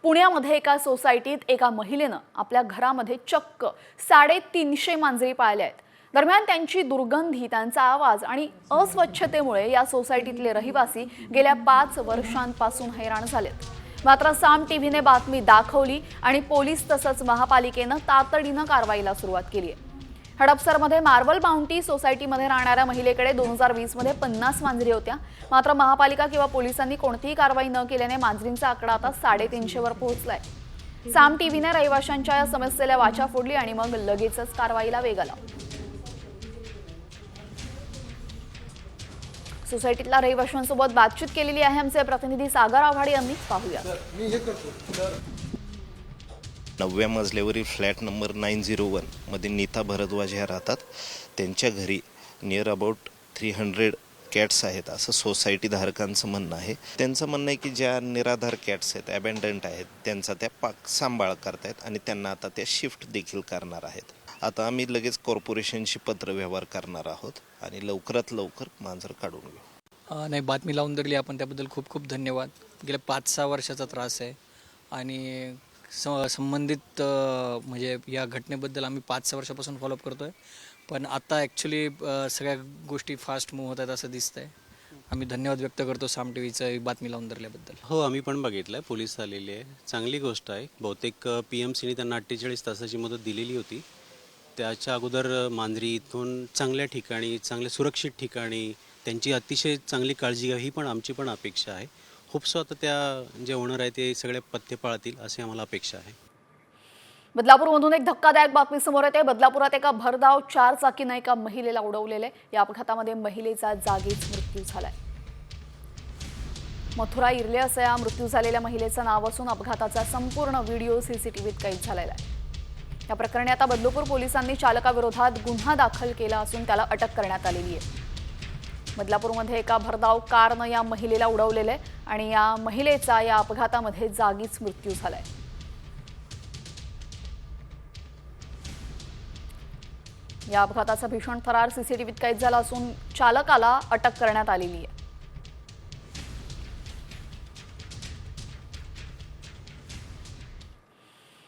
पुण्यामध्ये एका सोसायटीत एका महिलेनं आपल्या घरामध्ये चक्क 350 मांजरी पाळल्या आहेत। दरम्यान त्यांची दुर्गंधी, त्यांचा आवाज आणि अस्वच्छतेमुळे या सोसायटीतले रहिवासी गेल्या 5 वर्षांपासून हैराण झालेत। मात्र साम टीव्हीने बातमी दाखवली आणि पोलीस तसंच महापालिकेनं तातडीनं कारवाईला सुरुवात केली आहे। हडपसरमध्ये मार्बल बाउंटी सोसायटीमध्ये राहणाऱ्या महिलेकडे 2020 मध्ये 50 मांजरी होत्या। मात्र महापालिका किंवा पोलिसांनी कोणतीही कारवाई न केल्याने मांजरींचा आकडा आता 350 वर पोहोचलाय। साम टीव्हीने रहिवाशांच्या या समस्येला वाचा फोडली आणि मग लगेचच कारवाईला वेग आला। सोसायटीतल्या रहिवाशांसोबत बातचीत केलेली आहे आमचे प्रतिनिधी सागर आव्हाडे यांनी। पाहूया। 9व्या मजल्यावरील फ्लॅट नंबर 901 मध्ये नीता भरद्वाज ह्या राहतात। त्यांच्या घरी नियर अबाउट 300 कॅट्स आहेत असं सोसायटी धारकांचं म्हणणं आहे। त्यांचं म्हणणं आहे की ज्या निराधार कॅट्स आहेत, अबॅन्डन्ड आहेत, त्यांचा त्या सांभाळ करतायत आणि त्यांना आता त्या शिफ्ट देखील करणार आहेत। आता आम्ही लगेच कॉर्पोरेशनशी पत्रव्यवहार करणार आहोत आणि लवकरात लवकर मांजर काढून घेऊ। नाही, बातमी लावून दिली आपण, त्याबद्दल खूप खूप धन्यवाद। गेल्या 5-6 वर्षाचा त्रास आहे आणि संबंधित म्हणजे या घटनेबद्दल आम्ही 5-6 वर्षापासून फॉलोअप करतो आहे, पण आता ॲक्च्युली सगळ्या गोष्टी फास्ट मूव्ह होत आहेत असं दिसतंय। आम्ही धन्यवाद व्यक्त करतो साम टीव्हीचं बातमी लावून दिल्याबद्दल। हो, आम्ही पण बघितलं आहे, पोलीस आलेले आहे, चांगली गोष्ट आहे। बहुतेक PMCने त्यांना 48 तासाची मुदत दिलेली होती। त्याच्या अगोदर मांजरी इथून चांगल्या ठिकाणी, चांगल्या सुरक्षित ठिकाणी त्यांची अतिशय चांगली काळजी घ्यावी ही पण आमची पण अपेक्षा आहे। होप सो आता त्या जे ओनर आहे ते सगळे पथ्य पाळतील अशी आम्हाला अपेक्षा आहे। बदलापूरमधून एक धक्कादायक बातमी समोर येते। बदलापुरात एका भरधाव 4 चाकीनं एका महिलेला उडवलेले। या अपघातामध्ये महिलेचा जागीच मृत्यू झालाय। मथुरा इर्ले असं या मृत्यू झालेल्या महिलेचं नाव असून अपघाताचा संपूर्ण व्हिडिओ सीसीटीव्हीत कैद झालेला आहे। या प्रकरणी आता बदलापूर पोलिसांनी चालकाविरोधात गुन्हा दाखल केला असून त्याला अटक करण्यात आलेली आहे। बदलापूरमध्ये एका भरधाव कारनं या महिलेला उडवलेले आणि या महिलेचा या अपघातामध्ये जागीच मृत्यू झालाय। या अपघाताचा भीषण थरार सीसीटीव्हीत कैद झाला असून चालकाला अटक करण्यात आलेली आहे।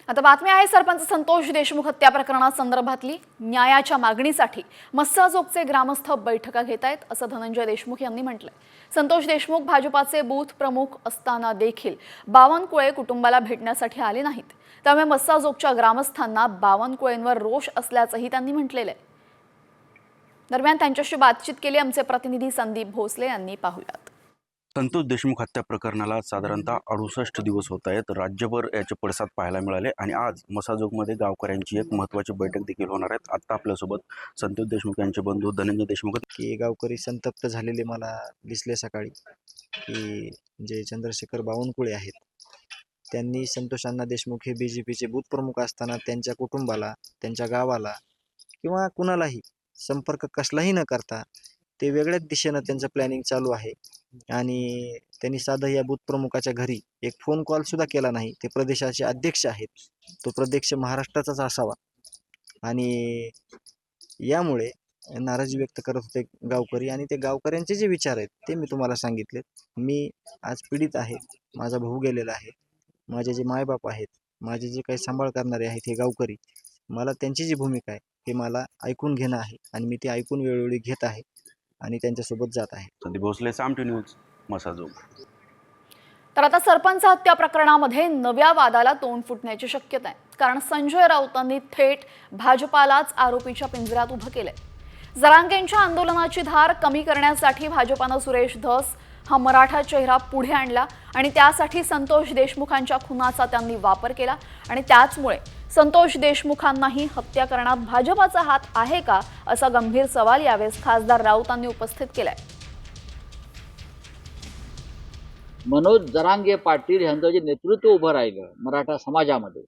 आता बातमी आहे सरपंच संतोष देशमुख हत्या प्रकरणासंदर्भातली। न्यायाच्या मागणीसाठी मस्साजोगचे ग्रामस्थ बैठका घेत आहेत असं धनंजय देशमुख यांनी म्हटलंय। संतोष देशमुख भाजपाचे बूथ प्रमुख असताना देखील बावनकुळे कुटुंबाला भेटण्यासाठी आले नाहीत। त्यामुळे मस्साजोगच्या ग्रामस्थांना बावनकुळेंवर रोष असल्याचंही त्यांनी म्हटलेलं आहे। दरम्यान त्यांच्याशी बातचीत केली आमचे प्रतिनिधी संदीप भोसले यांनी। पाहूयात। संतोष देशमुख हत्या प्रकरणाला साधारणतः 68 दिवस होत आहेत। राज्यभर याचे पडसाद पाहायला मिळाले आणि आज मसाजोगमध्ये गावकऱ्यांची एक महत्त्वाची बैठक देखील होणार आहे। आता आपल्यासोबत संतोष देशमुख यांचे बंधू धनंजय देशमुख की गावकरी संतप्त झालेले मला दिसले सकाळी, की जे चंद्रशेखर बावनकुळे आहेत त्यांनी संतोष अण्णा देशमुख हे BJPचे बूथ प्रमुख असताना त्यांच्या कुटुंबाला, त्यांच्या गावाला किंवा कुणालाही संपर्क कसलाही न करता ते वेगळ्याच दिशेनं त्यांचं प्लॅनिंग चालू आहे। आणि त्यांनी साधं या बूथ प्रमुखाच्या घरी एक फोन कॉल सुद्धा केला नाही। ते प्रदेशाचे अध्यक्ष आहेत, तो प्रदेश महाराष्ट्राचाच असावा आणि यामुळे नाराजी व्यक्त करत होते गावकरी आणि ते गावकऱ्यांचे जे विचार आहेत ते मी तुम्हाला सांगितले। मी आज पीडित आहे, माझा भाऊ गेलेला आहे, माझे जे मायबाप आहेत, माझे जे काही सांभाळ करणारे आहेत हे गावकरी, मला त्यांची जी भूमिका आहे हे मला ऐकून घेणं आहे आणि मी ते ऐकून वेळोवेळी घेत आहे आणि त्यांच्यासोबत जात आहे। संदीप भोसले, साम टीव्ही न्यूज, मसाजोग। तर आता सरपंच हत्या प्रकरणामध्ये नव्या वादाला तोंड फुटण्याची शक्यता आहे, कारण संजय राऊतांनी थेट भाजपालाच आरोपीच्या पिंजऱ्यात उभं केलंय। जरांगेंच्या आंदोलनाची धार कमी करण्यासाठी भाजपानं सुरेश धस हा मराठा चेहरा पुढे आणला आणि त्यासाठी संतोष देशमुखांच्या खुनाचा त्यांनी वापर केला आणि त्याचमुळे संतोष देशमुखांनाही हत्या करण्यात भाजपाचा हात आहे का असा गंभीर सवाल यावेळेस खासदार राऊतांनी उपस्थित केलाय। मनोज जरांगे पाटील यांचं जे नेतृत्व उभं राहिलं मराठा समाजामध्ये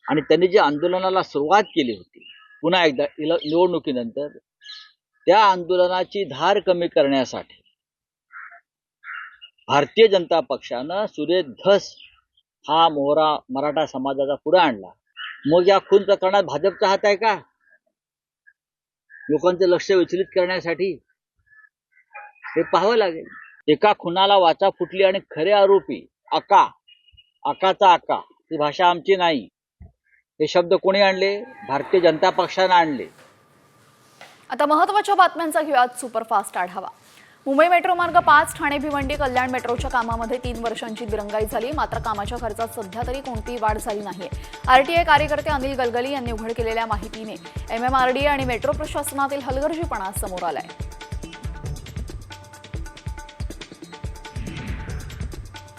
आणि त्यांनी जे आंदोलनाला सुरुवात केली होती पुन्हा एकदा निवडणुकीनंतर, त्या आंदोलनाची धार कमी करण्यासाठी भारतीय जनता पक्षानं सुरेश धस हा मोहरा मराठा समाजाचा पुढे आणला। मग या खून प्रकरणात भाजपचा हात आहे का? लोकांचं लक्ष विचलित करण्यासाठी हे पाहावं लागेल। एका खुनाला वाचा फुटली आणि खरे आरोपी आका आकाचा आका ही भाषा आमची नाही. हे शब्द कोणी आणले? भारतीय जनता पक्षानं आणले. आता महत्त्वाच्या बातम्यांचा घेऊयात सुपरफास्ट आढावा. मुंबई मेट्रो मार्ग 5 ठाणे भिवंडी कल्याण मेट्रोच्या कामामध्ये 3 वर्षांची दिरंगाई झाली. मात्र कामाच्या खर्चात सध्या तरी कोणतीही वाढ झाली नाहीये. आरटीआय कार्यकर्ते अनिल गलगली यांनी उघड केलेल्या माहितीने MMRDA आणि मेट्रो प्रशासनातील हलगर्जीपणा समोर आलाय.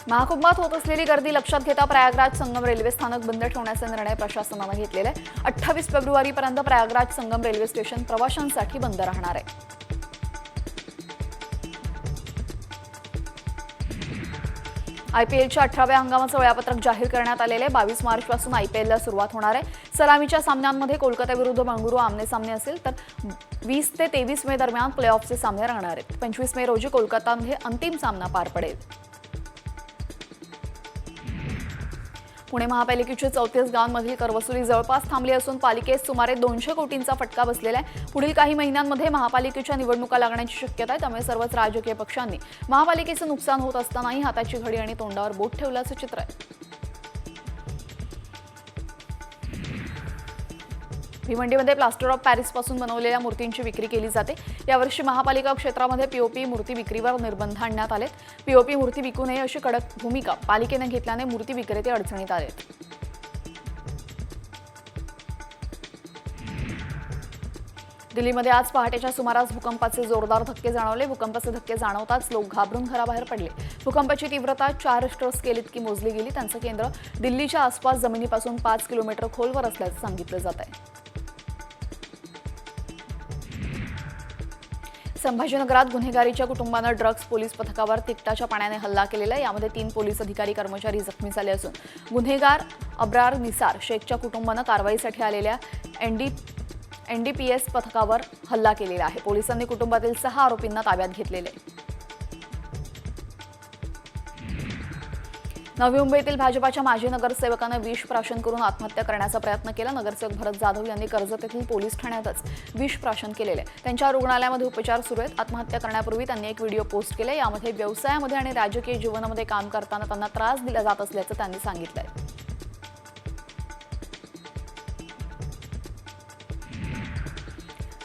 महाकुंभात होत असलेली गर्दी लक्षात घेता प्रयागराज संगम रेल्वे स्थानक बंद ठेवण्याचा निर्णय प्रशासनानं घेतलेला आहे. 28 फेब्रुवारीपर्यंत प्रयागराज संगम रेल्वे स्टेशन प्रवाशांसाठी बंद राहणार आहे. IPLच्या 18व्या हंगामाचं वेळापत्रक जाहीर करण्यात आलेले 22 मार्चपासून IPLला सुरुवात होणार आहे. सलामीच्या सामन्यांमध्ये कोलकाता विरुद्ध बंगळुरू आमने सामने असेल तर 20 ते 23 मे दरम्यान प्लेऑफचे सामने रंगणार आहेत. 25 मे रोजी कोलकातामध्ये अंतिम सामना पार पडेल. पुणे महापालिकेची 34 गावांमधील करवसुली जवळपास थांबली असून पालिकेस सुमारे 200 कोटींचा फटका बसलेला आहे. पुढील काही महिन्यांमध्ये महापालिकेच्या निवडणुका लागण्याची शक्यता आहे. त्यामुळे सर्वच राजकीय पक्षांनी महापालिकेचं नुकसान होत असतानाही हाताची घडी आणि तोंडावर बोट ठेवल्याचं चित्र आहे. भिवंडीमध्ये प्लास्टर ऑफ पॅरिसपासून बनवलेल्या मूर्तींची विक्री केली जाते. यावर्षी महापालिका क्षेत्रामध्ये POP मूर्ती विक्रीवर निर्बंध आणण्यात आलेत. POP मूर्ती विकू नये अशी कडक भूमिका पालिकेने घेतल्याने मूर्ती विक्रेते अडचणीत आलेत. दिल्लीमध्ये आज पहाटेच्या सुमारास भूकंपाचे जोरदार धक्के जाणवले. भूकंपाचे धक्के जाणवताच लोक घाबरून घराबाहेर पडले. भूकंपाची तीव्रता 4 रिश्टर स्केल इतकी मोजली गेली. त्यांचं केंद्र दिल्लीच्या आसपास जमिनीपासून 5 किलोमीटर खोलवर असल्याचं सांगितलं जात आहे. संभाजीनगरात गुन्हेगारीच्या कुटुंबानं ड्रग्ज पोलीस पथकावर तिकटाच्या पाण्याने हल्ला केलेला आहे. यामध्ये 3 पोलीस अधिकारी कर्मचारी जखमी झाले असून गुन्हेगार अब्रार निसार शेखच्या कुटुंबानं कारवाईसाठी आलेल्या NDPS पथकावर हल्ला केलेला आहे. पोलिसांनी कुटुंबातील 6 आरोपींना ताब्यात घेतलेले आहे. नवी मुंबईतील भाजपाच्या माजी नगरसेवकानं विष प्राशन करून आत्महत्या करण्याचा प्रयत्न केला. नगरसेवक भरत जाधव यांनी कर्जत येथील पोलीस ठाण्यातच विष प्राशन केलेले आहे. त्यांच्या रुग्णालयामध्ये उपचार सुरू आहेत. आत्महत्या करण्यापूर्वी त्यांनी एक व्हिडिओ पोस्ट केला. यामध्ये व्यवसायामध्ये आणि राजकीय जीवनामध्ये काम करताना त्यांना त्रास दिला जात असल्याचं त्यांनी सांगितलंय.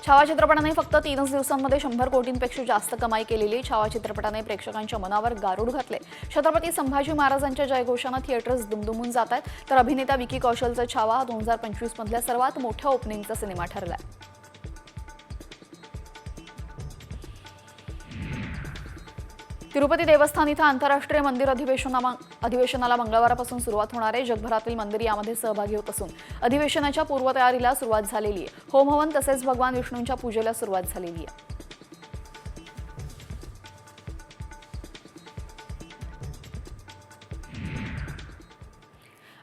छावा चित्रपटाने फक्त 3 दिवसांमध्ये 100 कोटींपेक्षा जास्त कमाई केलेली. छावा चित्रपटाने प्रेक्षकांच्या मनावर गारूड घातले. छत्रपती संभाजी महाराजांच्या जयघोषानं थिएटर्स दुमदुमून जात आहेत. तर अभिनेता विकी कौशलचा छावा 2025 मधल्या सर्वात मोठ्या ओपनिंगचा सिनेमा ठरलाय. तिरुपती देवस्थान इथं आंतरराष्ट्रीय मंदिर अधिवेशनाला मंगळवारपासून सुरुवात होणार आहे. जगभरातील मंदिर यामध्ये सहभागी होत असून अधिवेशनाच्या पूर्वतयारीला सुरुवात झालेली आहे. होम हवन तसेच भगवान विष्णूंच्या पूजेला सुरुवात झालेली आहे.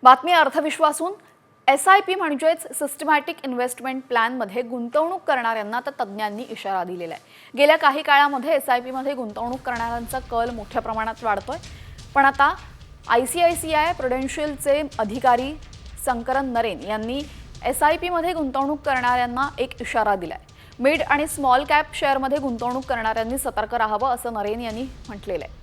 बातमी अर्थविश्वासून SIP म्हणजेच सिस्टमॅटिक इन्व्हेस्टमेंट प्लॅनमध्ये गुंतवणूक करणाऱ्यांना तर तज्ज्ञांनी इशारा दिलेला आहे. गेल्या काही काळामध्ये SIP मध्ये गुंतवणूक करणाऱ्यांचा कल मोठ्या प्रमाणात वाढतोय. पण आता ICICI प्रुडेन्शियलचे अधिकारी संकरन नरेन यांनी SIP मध्ये गुंतवणूक करणाऱ्यांना एक इशारा दिलाय. मिड आणि स्मॉल कॅप शेअरमध्ये गुंतवणूक करणाऱ्यांनी सतर्क राहावं असं नरेन यांनी म्हटलेलं आहे.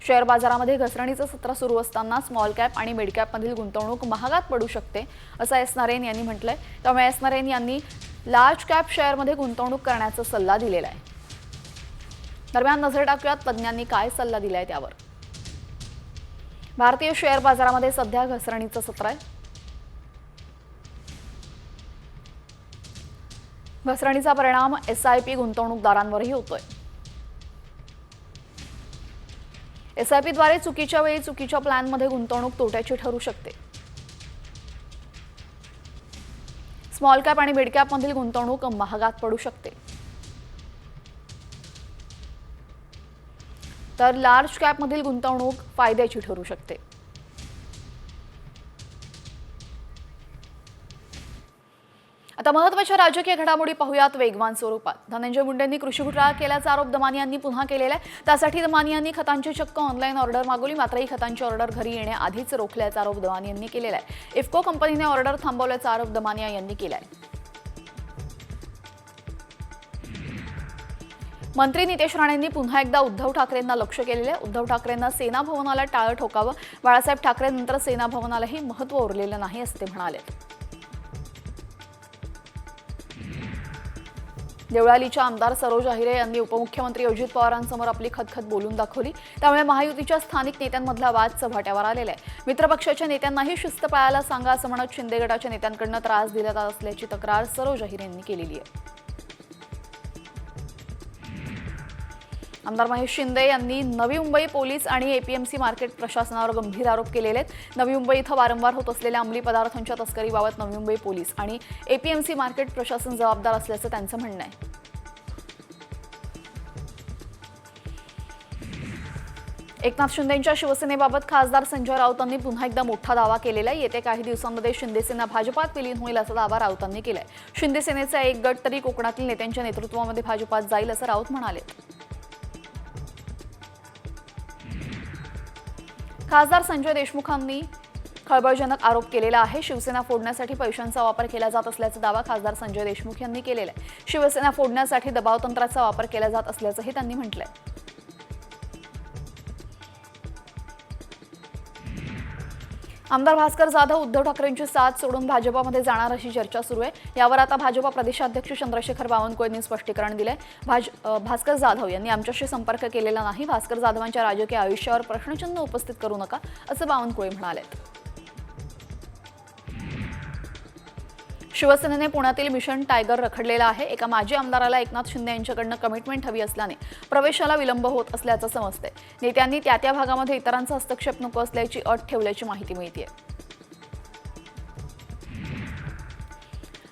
शेअर बाजारामध्ये घसरणीचं सत्र सुरू असताना स्मॉल कॅप आणि मिड कॅपमधील गुंतवणूक महागात पडू शकते असं एस नरेन यांनी म्हटलंय. त्यामुळे एस नरेन यांनी लार्ज कॅप शेअरमध्ये गुंतवणूक करण्याचा सल्ला दिलेला आहे. दरम्यान नजर टाकूयात तज्ज्ञांनी काय सल्ला दिलाय त्यावर. भारतीय शेअर बाजारामध्ये सध्या घसरणीचं सत्र आहे. घसरणीचा परिणाम SIP गुंतवणूकदारांवरही होतोय. SIPद्वारे चुकीच्या वेळी चुकीच्या प्लॅनमध्ये गुंतवणूक तोट्याची ठरू शकते. स्मॉल कॅप आणि मिड कॅपमधील गुंतवणूक महागात पडू शकते. तर लार्ज कॅपमधील गुंतवणूक फायद्याची ठरू शकते. आता महत्त्वाच्या राजकीय घडामोडी पाहूयात वेगवान स्वरूपात. धनंजय मुंडेंनी कृषी घोटाळा केल्याचा आरोप दमानी यांनी पुन्हा केलेला आहे. त्यासाठी दमानी यांनी खतांची चक्क ऑनलाईन ऑर्डर मागवली. मात्र ही खतांची ऑर्डर घरी येण्याआधीच रोखल्याचा आरोप दमानी यांनी केलेला आहे. इफ्को कंपनीने ऑर्डर थांबवल्याचा आरोप दमानिया यांनी केला आहे. मंत्री नितेश राणेंनी पुन्हा एकदा उद्धव ठाकरेंना लक्ष्य केलेले आहे. उद्धव ठाकरेंना सेना भवनाला टाळं ठोकावं. बाळासाहेब ठाकरेंनंतर सेना भवनालाही महत्त्व उरलेलं नाही असं ते म्हणाले. देवळालीच्या आमदार सरोज अहिरे यांनी उपमुख्यमंत्री अजित पवारांसमोर आपली खदखद बोलून दाखवली. त्यामुळे महायुतीच्या स्थानिक नेत्यांमधला वाद चव्हाट्यावर आलेला आहे. मित्रपक्षाच्या नेत्यांनाही शिस्त पाळायला सांगा असं म्हणत शिंदे गटाच्या नेत्यांकडून त्रास दिला जात असल्याची तक्रार सरोज अहिरे यांनी केलेली आहे. आमदार महेश शिंदे यांनी नवी मुंबई पोलीस आणि एपीएमसी मार्केट प्रशासनावर गंभीर आरोप केलेले आहेत. नवी मुंबई इथं वारंवार होत असलेल्या अंमली पदार्थांच्या तस्करीबाबत नवी मुंबई पोलीस आणि एपीएमसी मार्केट प्रशासन जबाबदार असल्याचं त्यांचं म्हणणं आहे. एकनाथ शिंदेंच्या शिवसेनेबाबत खासदार संजय राऊतांनी पुन्हा एकदा मोठा दावा केलेला आहे. येत्या काही दिवसांमध्ये शिंदेसेना भाजपात विलीन होईल असा दावा राऊतांनी केलाय. शिंदेसेनेचा एक गट तरी कोकणातील नेत्यांच्या नेतृत्वामध्ये भाजपात जाईल असं राऊत म्हणाले. खासदार संजय देशमुखांनी खळबळजनक आरोप केलेला आहे. शिवसेना फोडण्यासाठी पैशांचा वापर केला जात असल्याचा दावा खासदार संजय देशमुख यांनी केलेला आहे. शिवसेना फोडण्यासाठी दबावतंत्राचा वापर केला जात असल्याचंही त्यांनी म्हटलंय. आमदार भास्कर जाधव उद्धव ठाकरेंची साथ सोडून भाजपामध्ये जाणार अशी चर्चा सुरू आहे. यावर आता भाजपा प्रदेशाध्यक्ष चंद्रशेखर बावनकुळे यांनी स्पष्टीकरण दिलंय. भास्कर जाधव यांनी आमच्याशी संपर्क केलेला नाही. भास्कर जाधवांच्या राजकीय आयुष्यावर प्रश्नचिन्ह उपस्थित करू नका असं बावनकुळे म्हणाले. शिवसेनेने पुण्यातील मिशन टायगर रखडलेला आहे. एका माजी आमदाराला एकनाथ शिंदे यांच्याकडनं कमिटमेंट हवी असल्याने प्रवेशाला विलंब होत असल्याचं समजते. नेत्यांनी त्या भागामध्ये इतरांचा हस्तक्षेप नको असल्याची अट ठेवल्याची माहिती मिळते.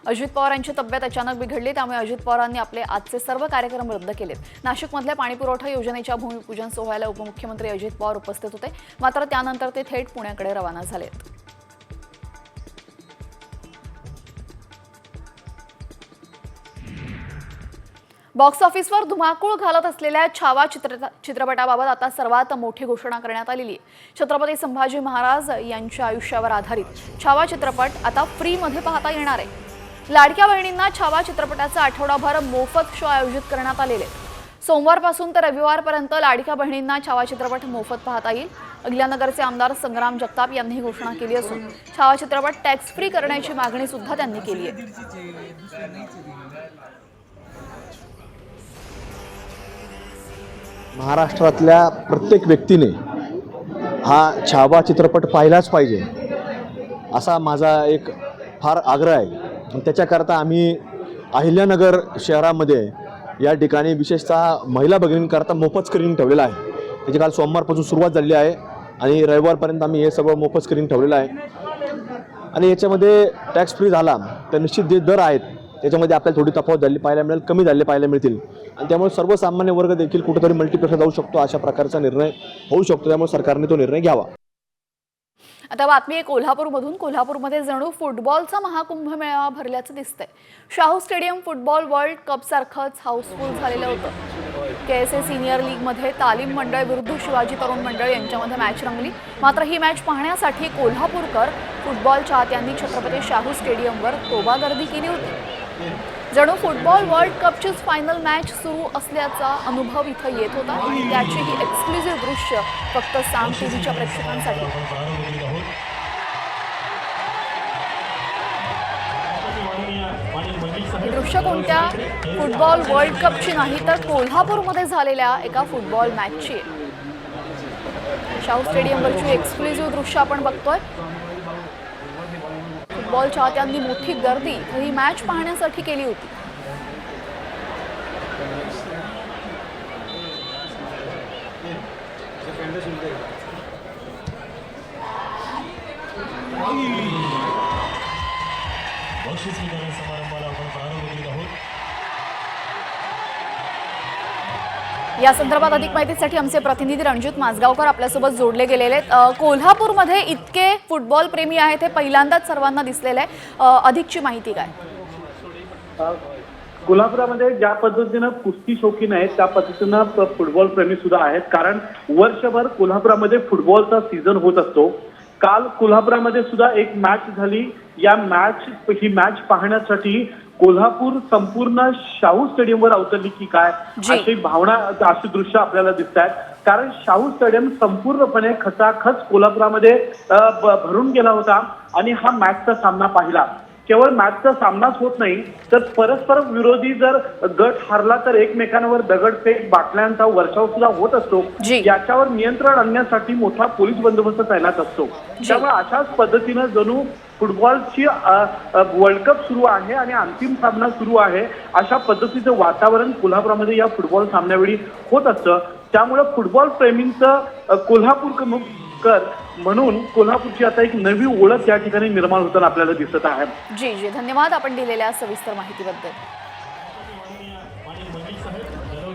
अजित पवार यांची तब्येत अचानक बिघडली. त्यामुळे अजित पवारांनी आपले आजचे सर्व कार्यक्रम रद्द केलेत. नाशिकमधल्या पाणीपुरवठा योजनेच्या भूमिपूजन सोहळ्याला उपमुख्यमंत्री अजित पवार उपस्थित होते. मात्र त्यानंतर ते थेट पुण्याकडे रवाना झालेत. बॉक्स ऑफिसवर धुमाकूळ घालत असलेल्या छावा चित्रपटाबाबत आता सर्वात मोठी घोषणा करण्यात आलेली आहे. छत्रपती संभाजी महाराज यांच्या आयुष्यावर आधारित छावा चित्रपट आता फ्रीमध्ये पाहता येणार आहे. लाडक्या बहिणींना छावा चित्रपटाचा आठवडाभर मोफत शो आयोजित करण्यात आलेले. सोमवारपासून तर रविवारपर्यंत लाडक्या बहिणींना छावा चित्रपट मोफत पाहता येईल. अहिल्यानगरचे आमदार संग्राम जगताप यांनी घोषणा केली असून छावा चित्रपट टॅक्स फ्री करण्याची मागणी सुद्धा त्यांनी केली आहे. महाराष्ट्रातल्या प्रत्येक व्यक्तीने हा छावा चित्रपट पाहिलाच पाहिजे असा माझा एक फार आग्रह आहे. आणि त्याच्याकरता आम्ही अहिल्यानगर शहरामध्ये या ठिकाणी विशेषतः महिला भगिनींकरता मोफत स्क्रीनिंग ठेवलेलं आहे. त्याची काल सोमवारपासून सुरुवात झाली आहे आणि रविवारपर्यंत आम्ही हे सगळं मोफत स्क्रीनिंग ठेवलेलं आहे. आणि याच्यामध्ये टॅक्स फ्री झाला तर निश्चित जे दर आहेत त्याच्यामध्ये आपल्याला थोडी तफावत झाली पाहायला मिळेल, कमी झाले पाहायला मिळतील. आणि त्यामुळे सर्वसामान्य वर्ग देखील कुठेतरी मल्टिप्लेक्सला जाऊ शकतो, अशा प्रकारचा निर्णय होऊ शकतो. त्यामुळे सरकारने तो निर्णय घ्यावा. आता बातमी आहे कोल्हापूरमधून. कोल्हापूरमध्ये जणू फुटबॉलचा महाकुंभ मेळावा भरल्याचं दिसतंय. Shahu stadium football world cup सारखंच हाऊसफुल झालेलं होतं. KSA सिनियर लीगमध्ये तालीम मंडळ विरुद्ध शिवाजी तरुण मंडळ यांच्यामध्ये मॅच रंगली. मात्र ही मॅच पाहण्यासाठी कोल्हापूरकर फुटबॉल चाहत्यांनी छत्रपती शाहू स्टेडियमवर तोबा गर्दी केली होती. जणू फुटबॉल वर्ल्ड कपचीच फायनल मॅच सुरू असल्याचा अनुभव इथं येत होता. आणि त्याची ही एक्सक्लुझिव्ह दृश्य फक्त साम टीव्हीच्या प्रेक्षकांसाठी. ही दृश्य कोणत्या फुटबॉल वर्ल्ड कपची नाही तर कोल्हापूरमध्ये झालेल्या एका फुटबॉल मॅचची. शाहू स्टेडियमवरची एक्सक्लुझिव्ह दृश्य आपण बघतोय. फुटबॉल चाहत्यांनी मोठी गर्दी ही मॅच पाहण्यासाठी केली होती. या संदर्भात अधिक माहितीसाठी आमचे प्रतिनिधी रणजित माजगावकर आपल्यासोबत जोडले गेलेले आहेत. कोल्हापूरमध्ये इतके फुटबॉल प्रेमी आहेत हे पहिल्यांदाच सर्वांना दिसलेलं आहे. अधिकची माहिती काय? कोल्हापुरामध्ये ज्या पद्धतीनं कुस्ती शौकीन आहेत त्या पद्धतीनं फुटबॉल प्रेमी सुद्धा आहेत. कारण वर्षभर कोल्हापुरामध्ये फुटबॉलचा सीझन होत असतो. काल कोल्हापुरामध्ये सुद्धा एक मॅच झाली. ही मॅच पाहण्यासाठी कोल्हापूर संपूर्ण शाहू स्टेडियमवर अवतरली की काय अशी भावना, अशी दृश्य आपल्याला दिसत आहेत. कारण शाहू स्टेडियम संपूर्णपणे खचाखच कोल्हापुरामध्ये भरून गेला होता आणि हा मॅचचा सामना पाहिला. केवळ मॅचचा सामनाच होत नाही तर परस्पर विरोधी जर गट हारला तर एकमेकांवर दगडफेक, बाटल्यांचा वर्षाव सुद्धा होत असतो. याच्यावर नियंत्रण आणण्यासाठी मोठा पोलीस बंदोबस्त तैनात असतो. त्यामुळे अशाच पद्धतीनं जणू फुटबॉलची वर्ल्ड कप सुरू आहे आणि अंतिम सामना सुरू आहे अशा पद्धतीचं वातावरण कोल्हापुरामध्ये या फुटबॉल सामन्यावेळी होत असतं. त्यामुळे फुटबॉल प्रेमींचं कोल्हापूरकर म्हणून कोल्हापूरची आता एक नवी ओळख या ठिकाणी निर्माण होताना आपल्याला दिसत आहे. जी धन्यवाद आपण दिलेल्या सविस्तर माहितीबद्दल.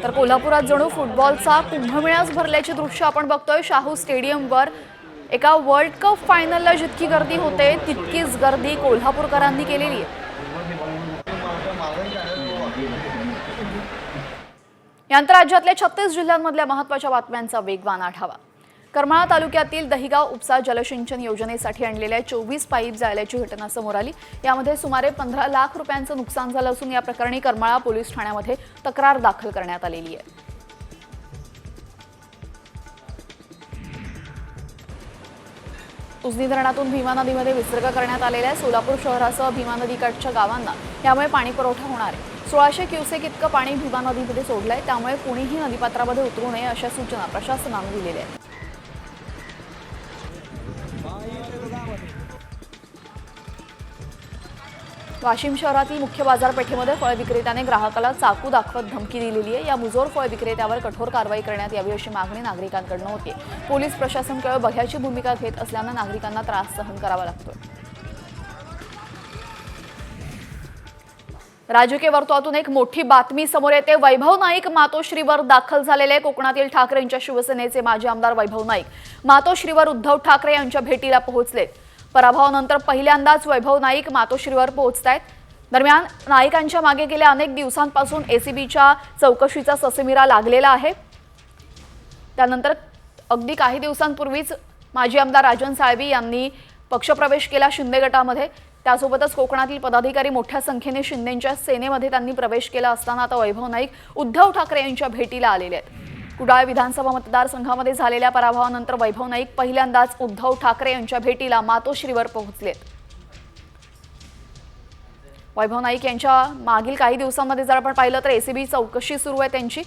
तर कोल्हापुरात जणू फुटबॉलचा कुंभमेळाच भरल्याची दृश्य आपण बघतोय. शाहू स्टेडियमवर एका वर्ल्ड कप फायनलला जितकी गर्दी होते तितकीच गर्दी कोल्हापूरकरांनी केलेली आहे. यानंतर राज्यातल्या 36 जिल्ह्यांमधल्या महत्त्वाच्या बातम्यांचा वेगवान आढावा. करमाळा तालुक्यातील दहिगाव उपसा जलसिंचन योजनेसाठी आणलेल्या 24 पाईप जाळल्याची घटना समोर आली. यामध्ये सुमारे 15 लाख रुपयांचं नुकसान झालं असून या प्रकरणी करमाळा पोलीस ठाण्यामध्ये तक्रार दाखल करण्यात आलेली आहे. उजनी धरणातून भीमा नदीमध्ये विसर्ग करण्यात आलेल्या सोलापूर शहरासह भीमा नदीकाठच्या गावांना यामुळे पाणी पुरवठा होणार आहे. 1600 क्युसेक इतकं पाणी भीमा नदीमध्ये सोडलंय. त्यामुळे कुणीही नदीपात्रामध्ये उतरू नये अशा सूचना प्रशासनानं दिलेल्या आहेत. वाशिम शहरातील मुख्य बाजारपेठेमध्ये फळ विक्रेत्याने ग्राहकाला चाकू दाखवत धमकी दिलेली आहे. या मुजोर फळ विक्रेत्यावर कठोर कारवाई करण्यात यावी अशी मागणी नागरिकांकडून होती. पोलीस प्रशासन केवळ बघ्याची भूमिका घेत असल्यानं नागरिकांना त्रास सहन करावा लागतोय. राजकीय वर्तुळातून एक मोठी बातमी समोर येते. वैभव नाईक मातोश्रीवर दाखल झालेले कोकणातील ठाकरेंच्या शिवसेनेचे माजी आमदार वैभव नाईक मातोश्रीवर उद्धव ठाकरे यांच्या भेटीला पोहोचलेत. पराभवानंतर पहिल्यांदाच वैभव नाईक मातोश्रीवर पोहोचतायत. दरम्यान नाईकांच्या मागे गेल्या अनेक दिवसांपासून एसीबीच्या चौकशीचा ससेमिरा लागलेला आहे. त्यानंतर अगदी काही दिवसांपूर्वीच माजी आमदार राजन साळवी यांनी पक्षप्रवेश केला शिंदे गटामध्ये. त्यासोबतच कोकणातील पदाधिकारी मोठ्या संख्येने शिंदेंच्या सेनेमध्ये त्यांनी प्रवेश केला असताना आता वैभव नाईक उद्धव ठाकरे यांच्या भेटीला आलेले आहेत. कुडाळ विधानसभा मतदारसंघामध्ये झालेल्या पराभवानंतर वैभव नाईक पहिल्यांदाच उद्धव ठाकरे यांच्या भेटीला मातोश्रीवर पोहोचलेत. वैभव नाईक यांच्या मागील काही दिवसांमध्ये जर आपण पाहिलं तर एसीबी चौकशी सुरू आहे त्यांची.